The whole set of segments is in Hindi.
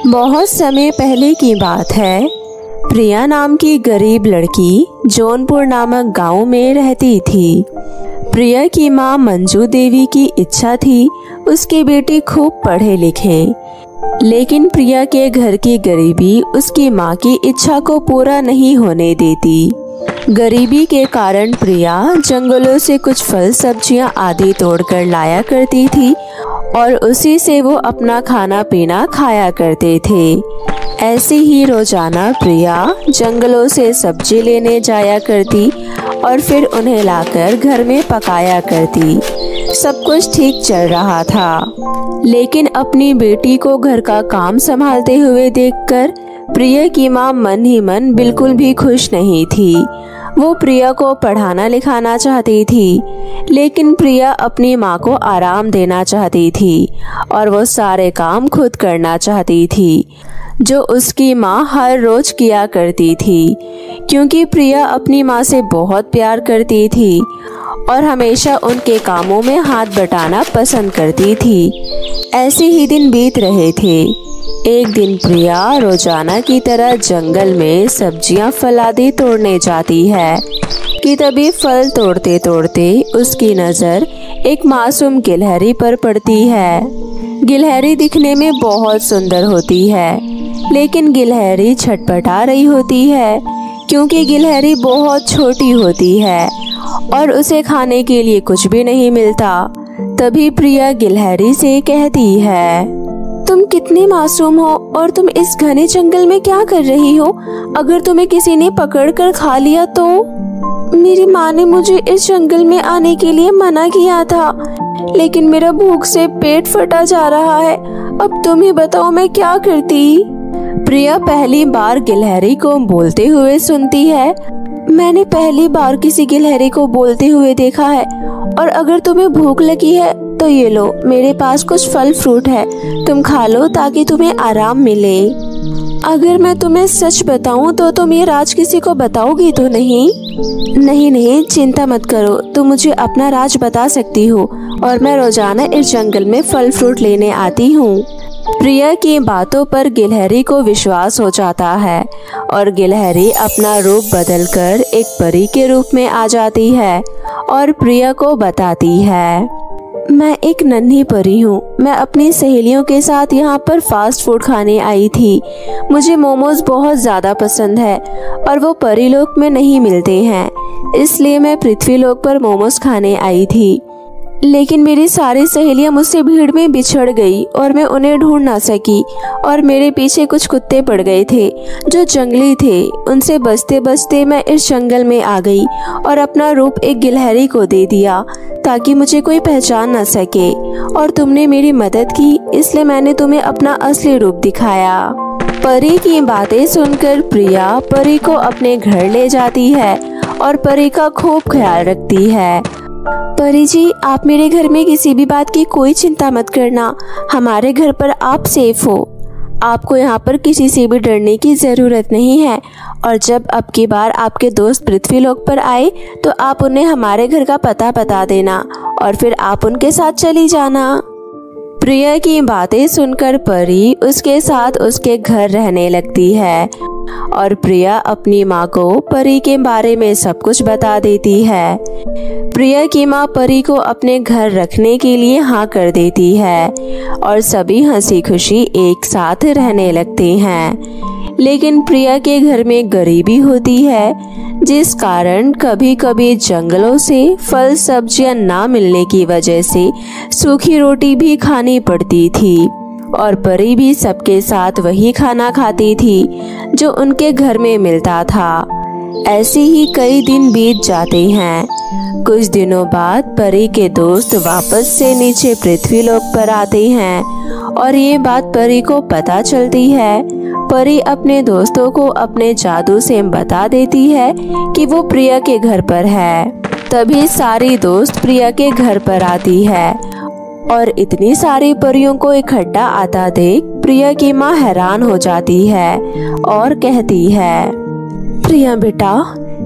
बहुत समय पहले की बात है। प्रिया नाम की गरीब लड़की जौनपुर नामक गांव में रहती थी। प्रिया की मां मंजू देवी की इच्छा थी उसकी बेटी खूब पढ़े लिखे, लेकिन प्रिया के घर की गरीबी उसकी मां की इच्छा को पूरा नहीं होने देती। गरीबी के कारण प्रिया जंगलों से कुछ फल सब्जियां आदि तोड़कर लाया करती थी और उसी से वो अपना खाना पीना खाया करते थे। ऐसे ही रोजाना प्रिया जंगलों से सब्जी लेने जाया करती और फिर उन्हें लाकर घर में पकाया करती। सब कुछ ठीक चल रहा था, लेकिन अपनी बेटी को घर का काम संभालते हुए देखकर प्रिया की मां मन ही मन बिल्कुल भी खुश नहीं थी। वो प्रिया को पढ़ाना लिखाना चाहती थी, लेकिन प्रिया अपनी माँ को आराम देना चाहती थी और वो सारे काम खुद करना चाहती थी जो उसकी माँ हर रोज किया करती थी, क्योंकि प्रिया अपनी माँ से बहुत प्यार करती थी और हमेशा उनके कामों में हाथ बटाना पसंद करती थी। ऐसे ही दिन बीत रहे थे। एक दिन प्रिया रोजाना की तरह जंगल में सब्जियां फल आदि तोड़ने जाती है कि तभी फल तोड़ते तोड़ते उसकी नज़र एक मासूम गिलहरी पर पड़ती है। गिलहरी दिखने में बहुत सुंदर होती है, लेकिन गिलहरी छटपटा रही होती है क्योंकि गिलहरी बहुत छोटी होती है और उसे खाने के लिए कुछ भी नहीं मिलता। तभी प्रिया गिलहरी से कहती है, तुम कितनी मासूम हो और तुम इस घने जंगल में क्या कर रही हो? अगर तुम्हें किसी ने पकड़ कर खा लिया तो? मेरी माँ ने मुझे इस जंगल में आने के लिए मना किया था, लेकिन मेरा भूख से पेट फटा जा रहा है। अब तुम ही बताओ मैं क्या करती? प्रिया पहली बार गिलहरी को बोलते हुए सुनती है। मैंने पहली बार किसी गिलहरी को बोलते हुए देखा है, और अगर तुम्हें भूख लगी है तो ये लो, मेरे पास कुछ फल फ्रूट है, तुम खा लो ताकि तुम्हें आराम मिले। अगर मैं तुम्हें सच बताऊं तो तुम ये राज किसी को बताओगी तो नहीं? नहीं नहीं, चिंता मत करो, तुम मुझे अपना राज बता सकती हो और मैं रोजाना इस जंगल में फल फ्रूट लेने आती हूँ। प्रिया की बातों पर गिलहरी को विश्वास हो जाता है और गिलहरी अपना रूप बदलकर एक परी के रूप में आ जाती है और प्रिया को बताती है, मैं एक नन्ही परी हूँ। मैं अपनी सहेलियों के साथ यहाँ पर फास्ट फूड खाने आई थी। मुझे मोमोज बहुत ज़्यादा पसंद है और वो परी लोक में नहीं मिलते हैं, इसलिए मैं पृथ्वी लोक पर मोमोज खाने आई थी। लेकिन मेरी सारी सहेलियां मुझसे भीड़ में बिछड़ गई और मैं उन्हें ढूंढ ना सकी और मेरे पीछे कुछ कुत्ते पड़ गए थे जो जंगली थे। उनसे बचते बचते मैं इस जंगल में आ गई और अपना रूप एक गिलहरी को दे दिया ताकि मुझे कोई पहचान ना सके, और तुमने मेरी मदद की, इसलिए मैंने तुम्हें अपना असली रूप दिखाया। परी की बातें सुनकर प्रिया परी को अपने घर ले जाती है और परी का खूब ख्याल रखती है। परी जी, आप मेरे घर में किसी भी बात की कोई चिंता मत करना। हमारे घर पर आप सेफ हो। आपको यहाँ पर किसी से भी डरने की ज़रूरत नहीं है, और जब अब की बार आपके दोस्त पृथ्वी लोक पर आए तो आप उन्हें हमारे घर का पता बता देना और फिर आप उनके साथ चली जाना। प्रिया की बातें सुनकर परी उसके साथ उसके घर रहने लगती है और प्रिया अपनी माँ को परी के बारे में सब कुछ बता देती है। प्रिया की माँ परी को अपने घर रखने के लिए हाँ कर देती है और सभी हंसी खुशी एक साथ रहने लगते हैं। लेकिन प्रिया के घर में गरीबी होती है, जिस कारण कभी कभी जंगलों से फल सब्जियां ना मिलने की वजह से सूखी रोटी भी खानी पड़ती थी और परी भी सबके साथ वही खाना खाती थी जो उनके घर में मिलता था। ऐसे ही कई दिन बीत जाते हैं। कुछ दिनों बाद परी के दोस्त वापस से नीचे पृथ्वी लोक पर आते हैं और ये बात परी को पता चलती है। परी अपने दोस्तों को अपने जादू से बता देती है कि वो प्रिया के घर पर है। तभी सारी दोस्त प्रिया के घर पर आती है और इतनी सारी परियों को इकट्ठा आता देख प्रिया की माँ हैरान हो जाती है और कहती है, प्रिया बेटा,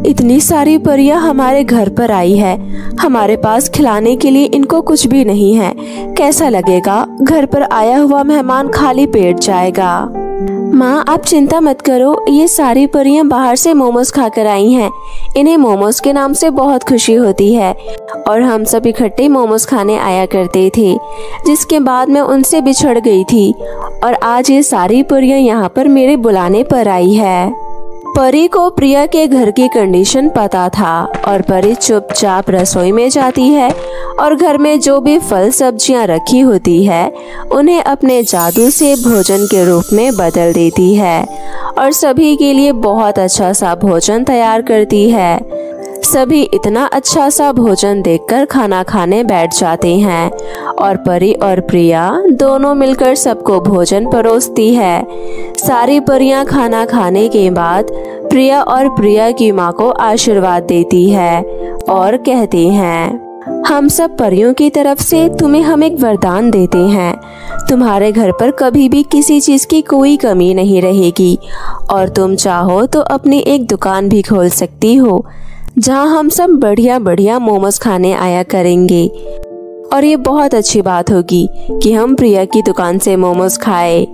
इतनी सारी परियां हमारे घर पर आई है। हमारे पास खिलाने के लिए इनको कुछ भी नहीं है। कैसा लगेगा? घर पर आया हुआ मेहमान खाली पेट जाएगा। माँ आप चिंता मत करो, ये सारी परियां बाहर से मोमोज खाकर आई हैं। इन्हें मोमोज के नाम से बहुत खुशी होती है और हम सब इकट्ठे मोमोज खाने आया करते थे, जिसके बाद मैं उनसे बिछड़ गई थी और आज ये सारी परियां यहाँ पर मेरे बुलाने पर आई है। परी को प्रिया के घर की कंडीशन पता था और परी चुपचाप रसोई में जाती है और घर में जो भी फल सब्जियां रखी होती है उन्हें अपने जादू से भोजन के रूप में बदल देती है और सभी के लिए बहुत अच्छा सा भोजन तैयार करती है। सभी इतना अच्छा सा भोजन देखकर खाना खाने बैठ जाते हैं और परी और प्रिया दोनों मिलकर सबको भोजन परोसती है। सारी परियां खाना खाने के बाद प्रिया और प्रिया की माँ को आशीर्वाद देती है और कहती हैं, हम सब परियों की तरफ से तुम्हें हम एक वरदान देते हैं। तुम्हारे घर पर कभी भी किसी चीज़ की कोई कमी नहीं रहेगी और तुम चाहो तो अपनी एक दुकान भी खोल सकती हो, जहां हम सब बढ़िया बढ़िया मोमोज खाने आया करेंगे। और ये बहुत अच्छी बात होगी कि हम प्रिया की दुकान से मोमोज खाए।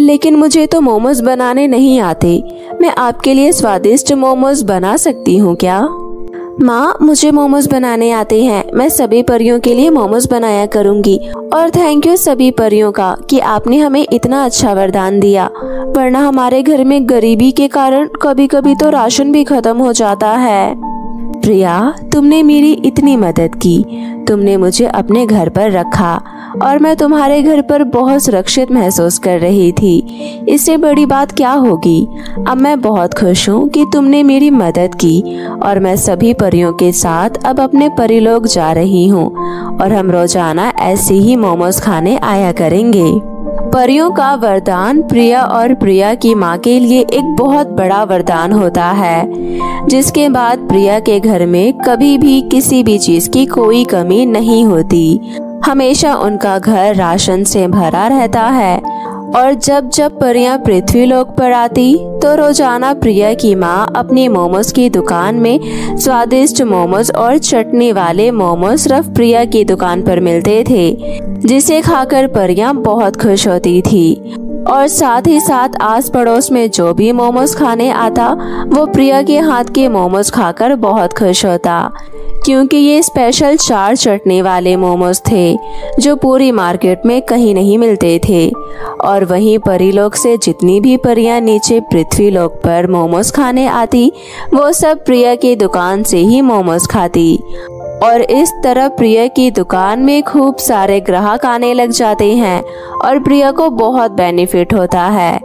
लेकिन मुझे तो मोमोज बनाने नहीं आते, मैं आपके लिए स्वादिष्ट मोमोज बना सकती हूँ क्या? माँ मुझे मोमोज बनाने आते हैं, मैं सभी परियों के लिए मोमोज बनाया करूँगी। और थैंक यू सभी परियों का कि आपने हमें इतना अच्छा वरदान दिया, वरना हमारे घर में गरीबी के कारण कभी कभी तो राशन भी खत्म हो जाता है। प्रिया तुमने मेरी इतनी मदद की, तुमने मुझे अपने घर पर रखा और मैं तुम्हारे घर पर बहुत सुरक्षित महसूस कर रही थी। इससे बड़ी बात क्या होगी। अब मैं बहुत खुश हूँ कि तुमने मेरी मदद की और मैं सभी परियों के साथ अब अपने परिलोक जा रही हूँ और हम रोजाना ऐसे ही मोमोज खाने आया करेंगे। परियों का वरदान प्रिया और प्रिया की माँ के लिए एक बहुत बड़ा वरदान होता है, जिसके बाद प्रिया के घर में कभी भी किसी भी चीज की कोई कमी नहीं होती। हमेशा उनका घर राशन से भरा रहता है और जब जब परियां पृथ्वी लोक पर आती तो रोजाना प्रिया की माँ अपनी मोमोज की दुकान में स्वादिष्ट मोमोज और चटनी वाले मोमोज सिर्फ प्रिया की दुकान पर मिलते थे, जिसे खाकर परियां बहुत खुश होती थी। और साथ ही साथ आस पड़ोस में जो भी मोमोज खाने आता वो प्रिया के हाथ के मोमोज खाकर बहुत खुश होता, क्योंकि ये स्पेशल 4 चटनी वाले मोमोज थे जो पूरी मार्केट में कहीं नहीं मिलते थे। और वहीं परीलोक से जितनी भी परियां नीचे पृथ्वी लोक पर मोमोज खाने आती वो सब प्रिया की दुकान से ही मोमोज खाती और इस तरह प्रिया की दुकान में खूब सारे ग्राहक आने लग जाते हैं और प्रिया को बहुत बेनिफिट होता है।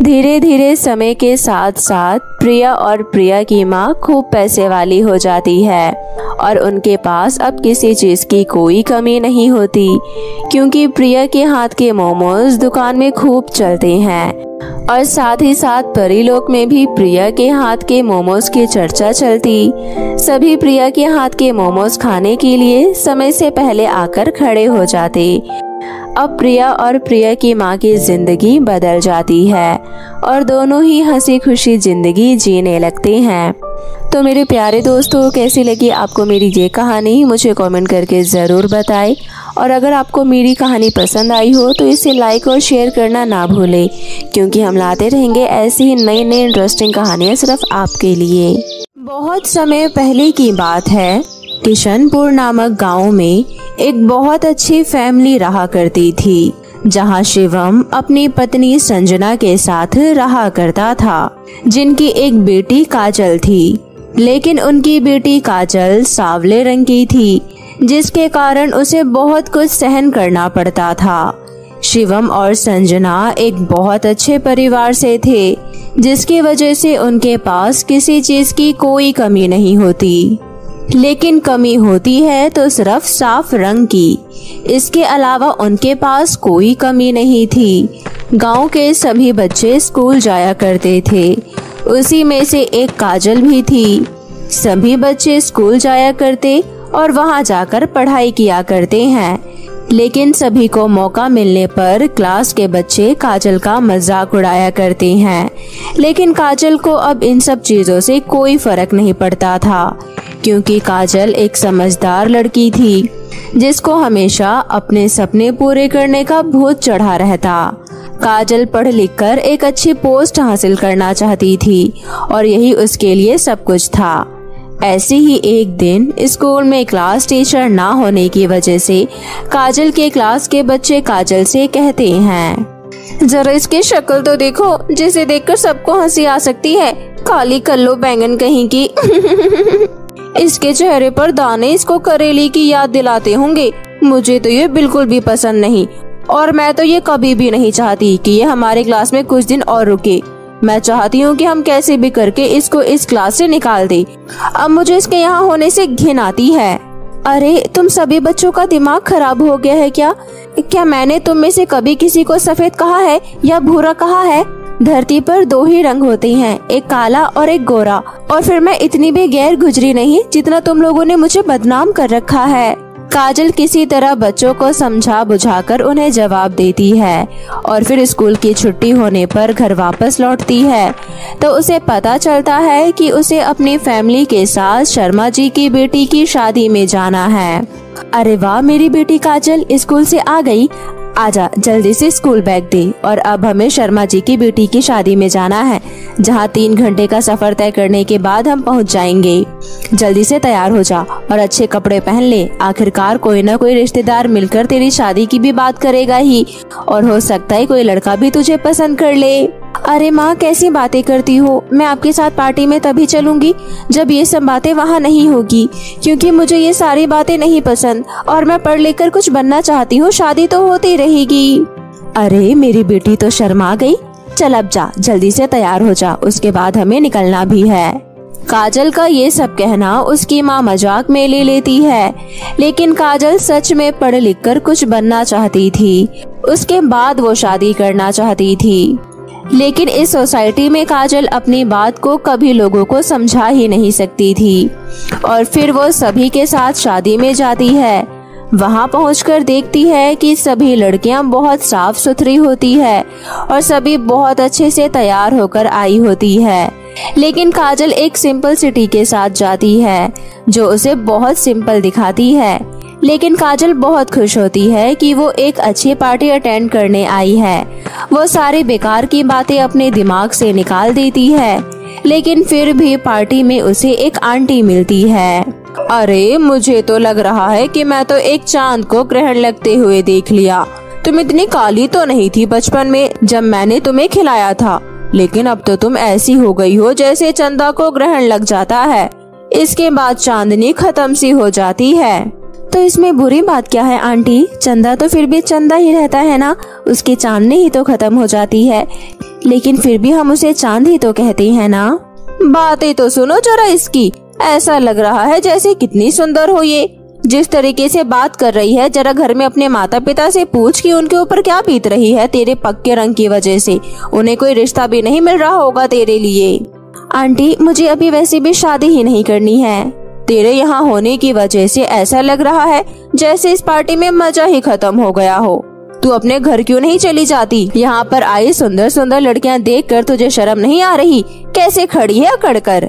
धीरे धीरे समय के साथ साथ प्रिया और प्रिया की माँ खूब पैसे वाली हो जाती है और उनके पास अब किसी चीज़ की कोई कमी नहीं होती, क्योंकि प्रिया के हाथ के मोमोज दुकान में खूब चलते हैं। और साथ ही साथ परीलोक में भी प्रिया के हाथ के मोमोज की चर्चा चलती। सभी प्रिया के हाथ के मोमोज खाने के लिए समय से पहले आकर खड़े हो जाते। अब प्रिया और प्रिया की माँ की जिंदगी बदल जाती है और दोनों ही हंसी खुशी जिंदगी जीने लगते हैं। तो मेरे प्यारे दोस्तों, कैसी लगी आपको मेरी ये कहानी, मुझे कमेंट करके ज़रूर बताएं। और अगर आपको मेरी कहानी पसंद आई हो तो इसे लाइक और शेयर करना ना भूलें, क्योंकि हम लाते रहेंगे ऐसी ही नई नई इंटरेस्टिंग कहानियाँ सिर्फ आपके लिए। बहुत समय पहले की बात है, किशनपुर नामक गांव में एक बहुत अच्छी फैमिली रहा करती थी, जहां शिवम अपनी पत्नी संजना के साथ रहा करता था, जिनकी एक बेटी काजल थी। लेकिन उनकी बेटी काजल सांवले रंग की थी, जिसके कारण उसे बहुत कुछ सहन करना पड़ता था। शिवम और संजना एक बहुत अच्छे परिवार से थे, जिसकी वजह से उनके पास किसी चीज की कोई कमी नहीं होती। लेकिन कमी होती है तो सिर्फ साफ रंग की, इसके अलावा उनके पास कोई कमी नहीं थी। गांव के सभी बच्चे स्कूल जाया करते थे, उसी में से एक काजल भी थी। सभी बच्चे स्कूल जाया करते और वहां जाकर पढ़ाई किया करते हैं, लेकिन सभी को मौका मिलने पर क्लास के बच्चे काजल का मजाक उड़ाया करते हैं। लेकिन काजल को अब इन सब चीजों से कोई फर्क नहीं पड़ता था, क्योंकि काजल एक समझदार लड़की थी, जिसको हमेशा अपने सपने पूरे करने का भूत चढ़ा रहता। काजल पढ़ लिख कर एक अच्छी पोस्ट हासिल करना चाहती थी और यही उसके लिए सब कुछ था। ऐसे ही एक दिन स्कूल में क्लास टीचर ना होने की वजह से काजल के क्लास के बच्चे काजल से कहते हैं, जरा इसकी शक्ल तो देखो, जिसे देखकर सबको हंसी आ सकती है। काली कल्लो बैंगन कहीं की। इसके चेहरे पर दाने इसको करेली की याद दिलाते होंगे। मुझे तो ये बिल्कुल भी पसंद नहीं और मैं तो ये कभी भी नहीं चाहती कि ये हमारे क्लास में कुछ दिन और रुके। मैं चाहती हूँ कि हम कैसे भी करके इसको इस क्लास से निकाल दें। अब मुझे इसके यहाँ होने से घिन आती है। अरे तुम सभी बच्चों का दिमाग खराब हो गया है क्या? क्या मैंने तुम में से कभी किसी को सफेद कहा है या भूरा कहा है? धरती पर दो ही रंग होते हैं, एक काला और एक गोरा। और फिर मैं इतनी भी गैर गुजरी नहीं जितना तुम लोगों ने मुझे बदनाम कर रखा है। काजल किसी तरह बच्चों को समझा बुझाकर उन्हें जवाब देती है और फिर स्कूल की छुट्टी होने पर घर वापस लौटती है तो उसे पता चलता है कि उसे अपनी फैमिली के साथ शर्मा जी की बेटी की शादी में जाना है। अरे वाह, मेरी बेटी काजल स्कूल से आ गई। आजा, जल्दी से स्कूल बैग दे। और अब हमें शर्मा जी की बेटी की शादी में जाना है, जहाँ 3 घंटे का सफर तय करने के बाद हम पहुँच जाएंगे। जल्दी से तैयार हो जा और अच्छे कपड़े पहन ले। आखिरकार कोई ना कोई रिश्तेदार मिलकर तेरी शादी की भी बात करेगा ही और हो सकता है कोई लड़का भी तुझे पसंद कर ले। अरे माँ, कैसी बातें करती हो? मैं आपके साथ पार्टी में तभी चलूंगी जब ये सब बातें वहाँ नहीं होगी, क्योंकि मुझे ये सारी बातें नहीं पसंद और मैं पढ़ लिख कर कुछ बनना चाहती हूँ। शादी तो होती रहेगी। अरे मेरी बेटी तो शर्मा गई। चल अब जा, जल्दी से तैयार हो जा, उसके बाद हमें निकलना भी है। काजल का ये सब कहना उसकी माँ मजाक में ले लेती है, लेकिन काजल सच में पढ़ लिख कर कुछ बनना चाहती थी। उसके बाद वो शादी करना चाहती थी, लेकिन इस सोसाइटी में काजल अपनी बात को कभी लोगों को समझा ही नहीं सकती थी। और फिर वो सभी के साथ शादी में जाती है। वहाँ पहुंचकर देखती है कि सभी लड़कियां बहुत साफ सुथरी होती है और सभी बहुत अच्छे से तैयार होकर आई होती है, लेकिन काजल एक सिंपल सिटी के साथ जाती है जो उसे बहुत सिंपल दिखाती है। लेकिन काजल बहुत खुश होती है कि वो एक अच्छी पार्टी अटेंड करने आई है। वो सारी बेकार की बातें अपने दिमाग से निकाल देती है, लेकिन फिर भी पार्टी में उसे एक आंटी मिलती है। अरे मुझे तो लग रहा है कि मैं तो एक चांद को ग्रहण लगते हुए देख लिया। तुम इतनी काली तो नहीं थी बचपन में जब मैंने तुम्हें खिलाया था, लेकिन अब तो तुम ऐसी हो गई हो जैसे चंदा को ग्रहण लग जाता है, इसके बाद चांदनी खत्म सी हो जाती है। तो इसमें बुरी बात क्या है आंटी? चंदा तो फिर भी चंदा ही रहता है ना, उसकी चांदनी ही तो खत्म हो जाती है, लेकिन फिर भी हम उसे चांद ही तो कहते हैं ना। बातें तो सुनो जरा इसकी, ऐसा लग रहा है जैसे कितनी सुंदर हो ये। जिस तरीके से बात कर रही है, जरा घर में अपने माता पिता से पूछ कि उनके ऊपर क्या बीत रही है तेरे पक्के रंग की वजह से। उन्हें कोई रिश्ता भी नहीं मिल रहा होगा तेरे लिए। आंटी, मुझे अभी वैसे भी शादी ही नहीं करनी है। तेरे यहाँ होने की वजह से ऐसा लग रहा है जैसे इस पार्टी में मजा ही खत्म हो गया हो। तू अपने घर क्यों नहीं चली जाती? यहाँ पर आई सुंदर सुंदर लड़कियाँ देखकर तुझे शर्म नहीं आ रही? कैसे खड़ी है अकड़ कर।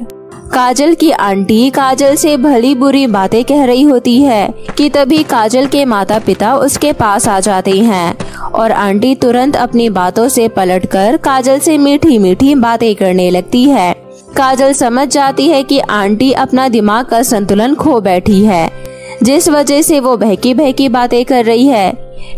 काजल की आंटी काजल से भली बुरी बातें कह रही होती है कि तभी काजल के माता पिता उसके पास आ जाते हैं और आंटी तुरंत अपनी बातों से पलटकर काजल से मीठी मीठी बातें करने लगती है। काजल समझ जाती है कि आंटी अपना दिमाग का संतुलन खो बैठी है, जिस वजह से वो बहकी बहकी बातें कर रही है,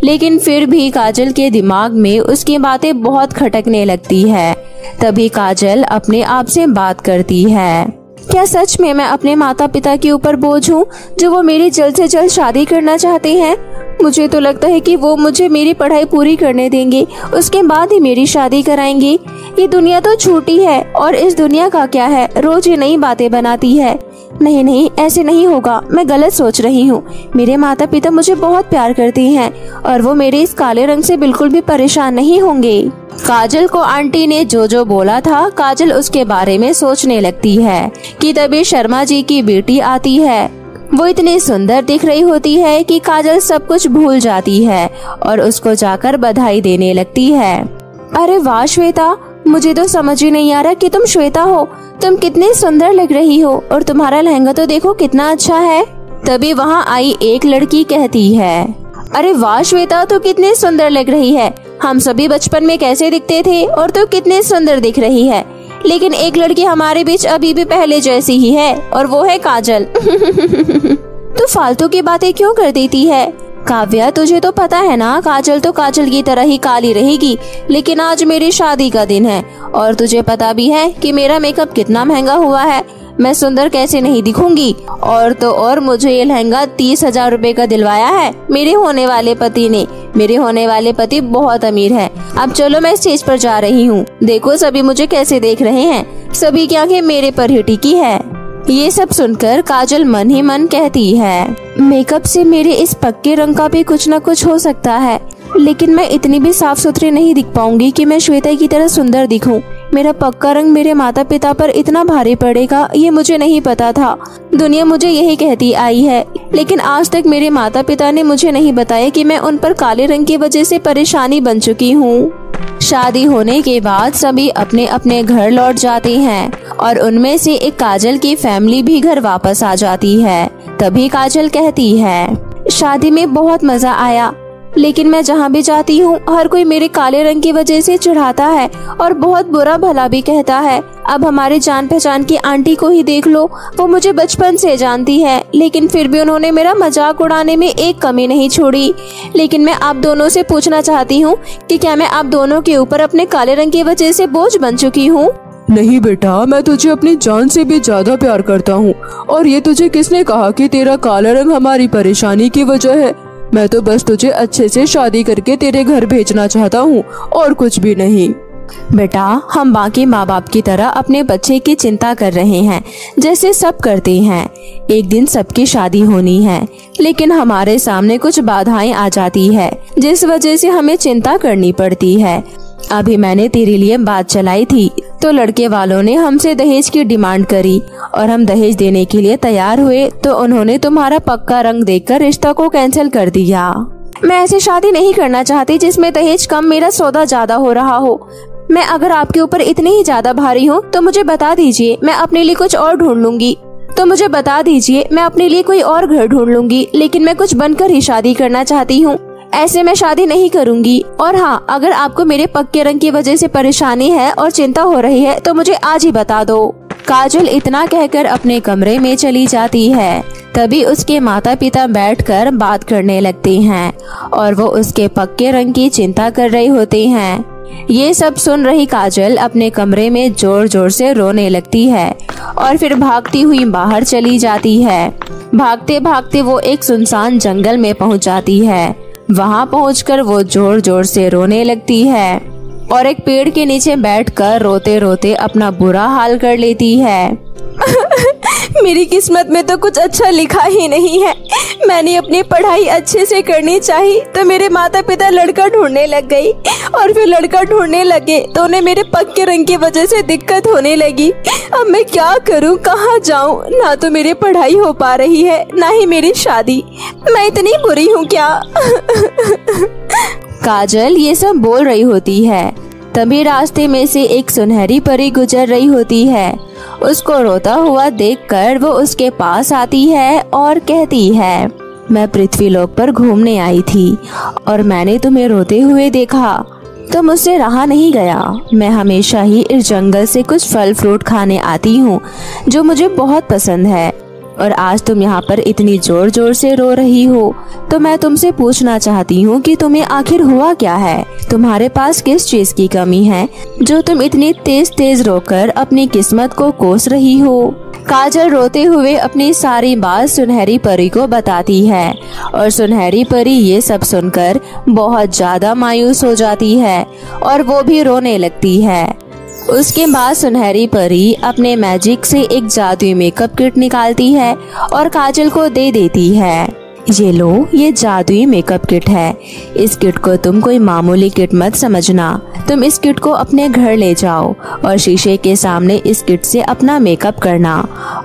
लेकिन फिर भी काजल के दिमाग में उसकी बातें बहुत खटकने लगती है। तभी काजल अपने आप से बात करती है, क्या सच में मैं अपने माता पिता के ऊपर बोझ हूँ जो वो मेरी जल्द से जल्द शादी करना चाहते हैं? मुझे तो लगता है कि वो मुझे मेरी पढ़ाई पूरी करने देंगे, उसके बाद ही मेरी शादी कराएंगे। ये दुनिया तो छोटी है और इस दुनिया का क्या है, रोज ये नई बातें बनाती है। नहीं नहीं, ऐसे नहीं होगा, मैं गलत सोच रही हूँ। मेरे माता पिता मुझे बहुत प्यार करते हैं और वो मेरे इस काले रंग से बिल्कुल भी परेशान नहीं होंगे। काजल को आंटी ने जो जो बोला था, काजल उसके बारे में सोचने लगती है कि तभी शर्मा जी की बेटी आती है। वो इतनी सुंदर दिख रही होती है कि काजल सब कुछ भूल जाती है और उसको जाकर बधाई देने लगती है। अरे वाह श्वेता, मुझे तो समझ ही नहीं आ रहा कि तुम श्वेता हो। तुम कितनी सुंदर लग रही हो और तुम्हारा लहंगा तो देखो कितना अच्छा है। तभी वहाँ आई एक लड़की कहती है, अरे वाह श्वेता, तू कितनी सुंदर लग रही है। हम सभी बचपन में कैसे दिखते थे और तू कितनी सुंदर दिख रही है। लेकिन एक लड़की हमारे बीच अभी भी पहले जैसी ही है और वो है काजल। तू फालतू की बातें क्यों कर देती है? काव्या, तुझे तो पता है ना, काजल तो काजल की तरह ही काली रहेगी। लेकिन आज मेरी शादी का दिन है और तुझे पता भी है कि मेरा मेकअप कितना महंगा हुआ है। मैं सुंदर कैसे नहीं दिखूंगी। और तो और मुझे ये लहंगा 30,000 रुपए का दिलवाया है मेरे होने वाले पति ने। मेरे होने वाले पति बहुत अमीर है। अब चलो, मैं स्टेज पर जा रही हूँ। देखो सभी मुझे कैसे देख रहे हैं। सभी की आंखें मेरे पर ही टिकी है। ये सब सुनकर काजल मन ही मन कहती है, मेकअप से मेरे इस पक्के रंग का भी कुछ न कुछ हो सकता है। लेकिन मैं इतनी भी साफ सुथरी नहीं दिख पाऊंगी कि मैं श्वेता की तरह सुंदर दिखूं। मेरा पक्का रंग मेरे माता पिता पर इतना भारी पड़ेगा, ये मुझे नहीं पता था। दुनिया मुझे यही कहती आई है, लेकिन आज तक मेरे माता पिता ने मुझे नहीं बताया कि मैं उन पर काले रंग की वजह से परेशानी बन चुकी हूँ। शादी होने के बाद सभी अपने अपने घर लौट जाते हैं और उनमें से एक काजल की फैमिली भी घर वापस आ जाती है। तभी काजल कहती है, शादी में बहुत मजा आया, लेकिन मैं जहाँ भी जाती हूँ हर कोई मेरे काले रंग की वजह से चिढ़ाता है और बहुत बुरा भला भी कहता है। अब हमारे जान पहचान की आंटी को ही देख लो, वो मुझे बचपन से जानती है, लेकिन फिर भी उन्होंने मेरा मजाक उड़ाने में एक कमी नहीं छोड़ी। लेकिन मैं आप दोनों से पूछना चाहती हूँ कि क्या मैं आप दोनों के ऊपर अपने काले रंग की वजह से बोझ बन चुकी हूँ? नहीं बेटा, मैं तुझे अपनी जान से भी ज्यादा प्यार करता हूँ। और ये तुझे किसने कहा कि तेरा काला रंग हमारी परेशानी की वजह है? मैं तो बस तुझे अच्छे से शादी करके तेरे घर भेजना चाहता हूँ और कुछ भी नहीं। बेटा, हम बाकी माँ बाप की तरह अपने बच्चे की चिंता कर रहे हैं जैसे सब करते हैं। एक दिन सबकी शादी होनी है, लेकिन हमारे सामने कुछ बाधाएं आ जाती है जिस वजह से हमें चिंता करनी पड़ती है। अभी मैंने तेरे लिए बात चलाई थी तो लड़के वालों ने हमसे दहेज की डिमांड करी और हम दहेज देने के लिए तैयार हुए तो उन्होंने तुम्हारा पक्का रंग देखकर रिश्ता को कैंसिल कर दिया। मैं ऐसी शादी नहीं करना चाहती जिसमें दहेज कम, मेरा सौदा ज्यादा हो रहा हो। मैं अगर आपके ऊपर इतनी ही ज्यादा भारी हूँ तो मुझे बता दीजिए, मैं अपने लिए कुछ और ढूंढ लूंगी। तो मुझे बता दीजिए, मैं अपने लिए कोई और घर ढूंढ लूंगी, लेकिन मैं कुछ बनकर ही शादी करना चाहती हूँ। ऐसे मैं शादी नहीं करूंगी। और हाँ, अगर आपको मेरे पक्के रंग की वजह से परेशानी है और चिंता हो रही है तो मुझे आज ही बता दो। काजल इतना कहकर अपने कमरे में चली जाती है। तभी उसके माता पिता बैठकर बात करने लगते हैं और वो उसके पक्के रंग की चिंता कर रहे होते हैं। ये सब सुन रही काजल अपने कमरे में जोर जोर से रोने लगती है और फिर भागती हुई बाहर चली जाती है। भागते भागते वो एक सुनसान जंगल में पहुंच जाती है। वहां पहुंचकर वो जोर जोर से रोने लगती है और एक पेड़ के नीचे बैठकर रोते रोते अपना बुरा हाल कर लेती है। मेरी किस्मत में तो कुछ अच्छा लिखा ही नहीं है। मैंने अपनी पढ़ाई अच्छे से करनी चाहिए तो मेरे माता पिता लड़का ढूंढने लग गई और फिर लड़का ढूंढने लगे तो उन्हें मेरे पक्के रंग की वजह से दिक्कत होने लगी। अब मैं क्या करूं, कहाँ जाऊं? ना तो मेरी पढ़ाई हो पा रही है, ना ही मेरी शादी। मैं इतनी बुरी हूँ क्या? काजल ये सब बोल रही होती है। तभी रास्ते में से एक सुनहरी परी गुजर रही होती है। उसको रोता हुआ देखकर वो उसके पास आती है और कहती है, मैं पृथ्वीलोक पर घूमने आई थी और मैंने तुम्हें रोते हुए देखा तो मुझसे रहा नहीं गया। मैं हमेशा ही इस जंगल से कुछ फल फ्रूट खाने आती हूँ जो मुझे बहुत पसंद है, और आज तुम यहाँ पर इतनी जोर जोर से रो रही हो तो मैं तुमसे पूछना चाहती हूँ कि तुम्हें आखिर हुआ क्या है? तुम्हारे पास किस चीज की कमी है जो तुम इतनी तेज तेज रोकर अपनी किस्मत को कोस रही हो? काजल रोते हुए अपनी सारी बात सुनहरी परी को बताती है और सुनहरी परी ये सब सुनकर बहुत ज्यादा मायूस हो जाती है और वो भी रोने लगती है। उसके बाद सुनहरी परी अपने मैजिक से एक जादुई मेकअप किट निकालती है और काजल को दे देती है। ये लो, ये जादुई मेकअप किट है। इस किट को तुम कोई मामूली किट मत समझना। तुम इस किट को अपने घर ले जाओ और शीशे के सामने इस किट से अपना मेकअप करना,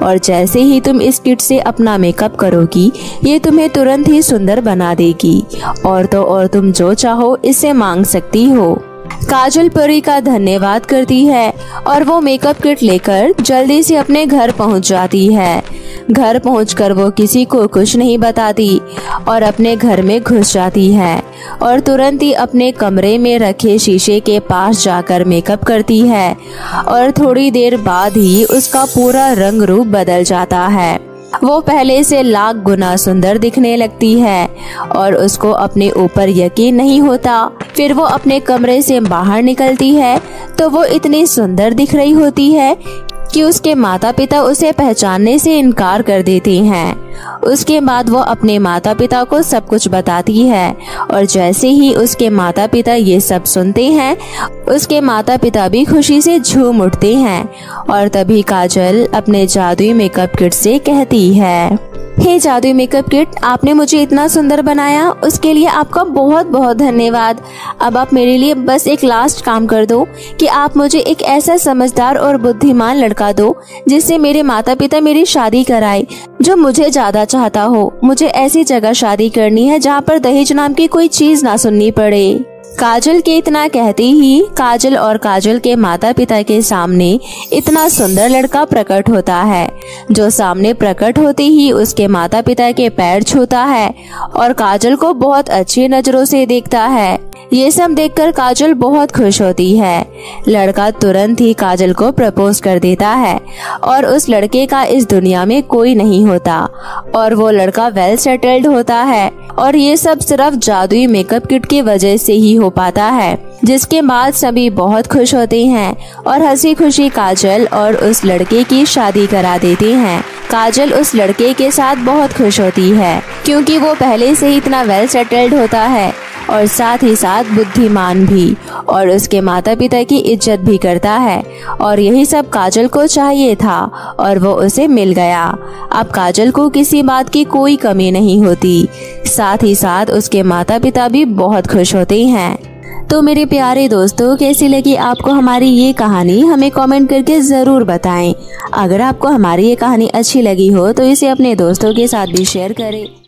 और जैसे ही तुम इस किट से अपना मेकअप करोगी ये तुम्हें तुरंत ही सुंदर बना देगी, और तो और तुम जो चाहो इससे मांग सकती हो। काजल परी का धन्यवाद करती है और वो मेकअप किट लेकर जल्दी से अपने घर पहुंच जाती है। घर पहुंचकर वो किसी को कुछ नहीं बताती और अपने घर में घुस जाती है और तुरंत ही अपने कमरे में रखे शीशे के पास जाकर मेकअप करती है और थोड़ी देर बाद ही उसका पूरा रंग रूप बदल जाता है। वो पहले से लाख गुना सुंदर दिखने लगती है और उसको अपने ऊपर यकीन नहीं होता। फिर वो अपने कमरे से बाहर निकलती है तो वो इतनी सुंदर दिख रही होती है कि उसके माता पिता उसे पहचानने से इनकार कर देते हैं। उसके बाद वो अपने माता पिता को सब कुछ बताती है और जैसे ही उसके माता पिता ये सब सुनते हैं, उसके माता पिता भी खुशी से झूम उठते हैं। और तभी काजल अपने जादुई मेकअप किट से कहती है, हे जादुई मेकअप किट, आपने मुझे इतना सुंदर बनाया, उसके लिए आपका बहुत बहुत धन्यवाद। अब आप मेरे लिए बस एक लास्ट काम कर दो कि आप मुझे एक ऐसा समझदार और बुद्धिमान लड़का दो जिससे मेरे माता पिता मेरी शादी कराए, जो मुझे ज्यादा चाहता हो। मुझे ऐसी जगह शादी करनी है जहाँ पर दहेज नाम की कोई चीज ना सुननी पड़े। काजल के इतना कहते ही काजल और काजल के माता पिता के सामने इतना सुंदर लड़का प्रकट होता है, जो सामने प्रकट होते ही उसके माता पिता के पैर छूता है और काजल को बहुत अच्छी नजरों से देखता है। ये सब देखकर काजल बहुत खुश होती है। लड़का तुरंत ही काजल को प्रपोज कर देता है और उस लड़के का इस दुनिया में कोई नहीं होता और वो लड़का वेल सेटल्ड होता है। और ये सब सिर्फ जादुई मेकअप किट की वजह से ही हो पाता है, जिसके बाद सभी बहुत खुश होते हैं और हंसी खुशी काजल और उस लड़के की शादी करा देते हैं। काजल उस लड़के के साथ बहुत खुश होती है क्योंकि वो पहले से ही इतना वेल सेटल्ड होता है और साथ ही साथ बुद्धिमान भी, और उसके माता पिता की इज्जत भी करता है। और यही सब काजल को चाहिए था और वो उसे मिल गया। अब काजल को किसी बात की कोई कमी नहीं होती। साथ ही साथ उसके माता पिता भी बहुत खुश होते हैं। तो मेरे प्यारे दोस्तों, कैसी लगी आपको हमारी ये कहानी, हमें कमेंट करके ज़रूर बताएं। अगर आपको हमारी ये कहानी अच्छी लगी हो तो इसे अपने दोस्तों के साथ भी शेयर करें।